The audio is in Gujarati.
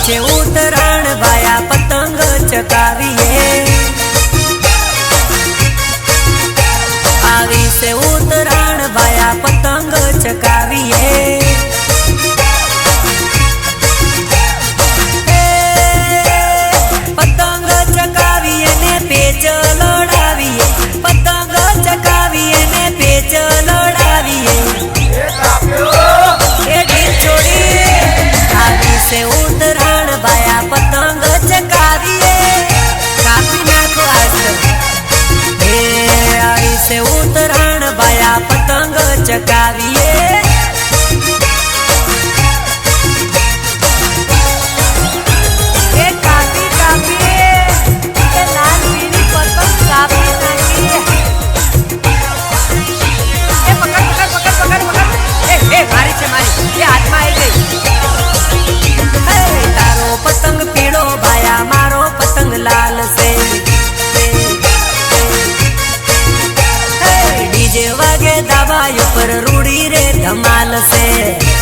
છે ઉત્તરાયણ ભાયા પતંગ ચકાવીએ આવી છે ઉત્તરાયણ ભાયા પતંગ ચકાવીએ પતંગ ચકાવીએ ને પેચ લડાવીએ પતંગ ચકાવીએ ને પેચ લડાવીએ એ ઢીલ છોડી આવી છે ઉત્તરાયણ ભાયા પતંગ ચકાવીએ કાપી નાખો આજ હે આવી છે ઉત્તરાયણ ભાયા પતંગ ચકાવીએ पर रूड़ी रे धमाल से